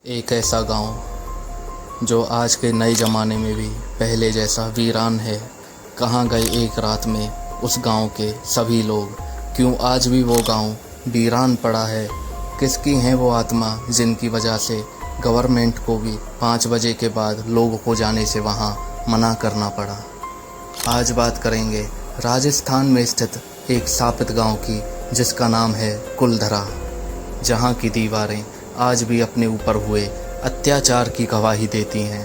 एक ऐसा गांव जो आज के नए ज़माने में भी पहले जैसा वीरान है। कहाँ गए एक रात में उस गांव के सभी लोग? क्यों आज भी वो गांव वीरान पड़ा है? किसकी हैं वो आत्मा जिनकी वजह से गवर्नमेंट को भी 5 बजे के बाद लोगों को जाने से वहाँ मना करना पड़ा? आज बात करेंगे राजस्थान में स्थित एक शापित गांव की, जिसका नाम है कुलधरा, जहाँ की दीवारें आज भी अपने ऊपर हुए अत्याचार की गवाही देती हैं।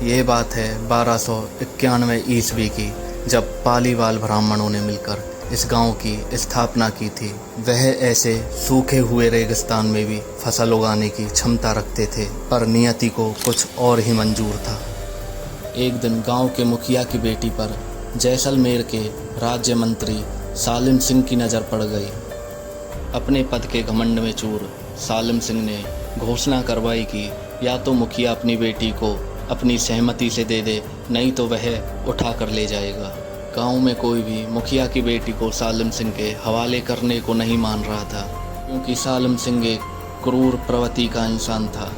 ये बात है 1291 ईस्वी की, जब पालीवाल ब्राह्मणों ने मिलकर इस गांव की स्थापना की थी। वह ऐसे सूखे हुए रेगिस्तान में भी फसल उगाने की क्षमता रखते थे, पर नियति को कुछ और ही मंजूर था। एक दिन गांव के मुखिया की बेटी पर जैसलमेर के राज्य मंत्री सालिम सिंह की नज़र पड़ गई। अपने पद के घमंड में चूर सालिम सिंह ने घोषणा करवाई कि या तो मुखिया अपनी बेटी को अपनी सहमति से दे दे, नहीं तो वह उठा कर ले जाएगा। गांव में कोई भी मुखिया की बेटी को सालिम सिंह के हवाले करने को नहीं मान रहा था, क्योंकि सालिम सिंह एक क्रूर प्रवृत्ति का इंसान था।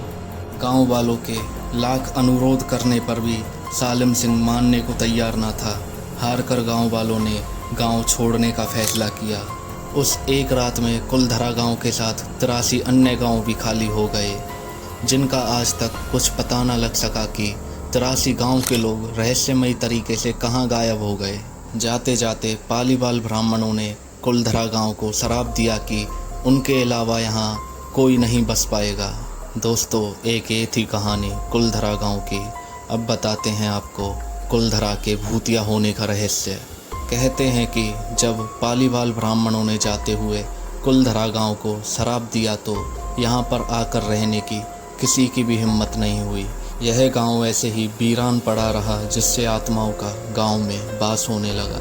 गांव वालों के लाख अनुरोध करने पर भी सालिम सिंह मानने को तैयार न था। हार कर गाँव वालों ने गांव छोड़ने का फैसला किया। उस एक रात में कुलधरा गांव के साथ 83 अन्य गांव भी खाली हो गए, जिनका आज तक कुछ पता न लग सका कि 83 गांव के लोग रहस्यमयी तरीके से कहां गायब हो गए। जाते जाते पालीवाल ब्राह्मणों ने कुलधरा गांव को श्राप दिया कि उनके अलावा यहां कोई नहीं बस पाएगा। दोस्तों, एक ये थी कहानी कुलधरा गांव की। अब बताते हैं आपको कुलधरा के भूतिया होने का रहस्य। कहते हैं कि जब पालीवाल ब्राह्मणों ने जाते हुए कुलधरा गांव को श्राप दिया, तो यहां पर आकर रहने की किसी की भी हिम्मत नहीं हुई। यह गांव ऐसे ही वीरान पड़ा रहा, जिससे आत्माओं का गांव में वास होने लगा।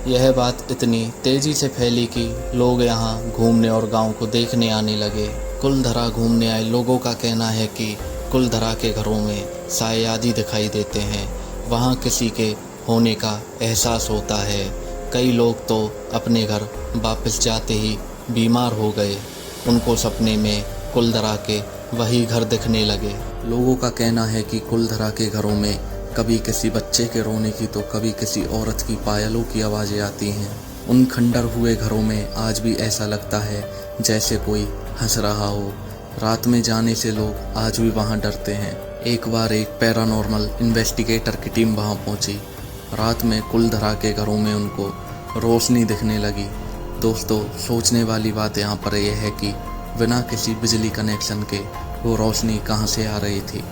यह बात इतनी तेजी से फैली कि लोग यहां घूमने और गांव को देखने आने लगे। कुलधरा घूमने आए लोगों का कहना है कि कुलधरा के घरों में साए आदि दिखाई देते हैं। वहां किसी के होने का एहसास होता है। कई लोग तो अपने घर वापस जाते ही बीमार हो गए। उनको सपने में कुलधरा के वही घर दिखने लगे। लोगों का कहना है कि कुलधरा के घरों में कभी किसी बच्चे के रोने की तो कभी किसी औरत की पायलों की आवाज़ें आती हैं। उन खंडर हुए घरों में आज भी ऐसा लगता है जैसे कोई हंस रहा हो। रात में जाने से लोग आज भी वहाँ डरते हैं। एक बार एक पैरानॉर्मल इन्वेस्टिगेटर की टीम वहाँ पहुँची। रात में कुलधरा के घरों में उनको रोशनी दिखने लगी। दोस्तों, सोचने वाली बात यहाँ पर यह है कि बिना किसी बिजली कनेक्शन के वो रोशनी कहाँ से आ रही थी।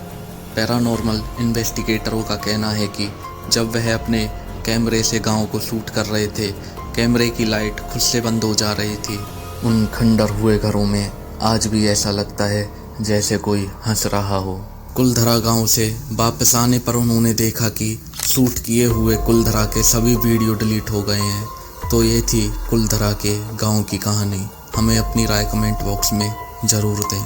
पैरानॉर्मल इन्वेस्टिगेटरों का कहना है कि जब वह अपने कैमरे से गांव को शूट कर रहे थे, कैमरे की लाइट खुद से बंद हो जा रही थी। उन खंडर हुए घरों में आज भी ऐसा लगता है जैसे कोई हंस रहा हो। कुलधरा गांव से वापस आने पर उन्होंने देखा कि शूट किए हुए कुलधरा के सभी वीडियो डिलीट हो गए हैं। तो ये थी कुलधरा के गांव की कहानी। हमें अपनी राय कमेंट बॉक्स में ज़रूर दें।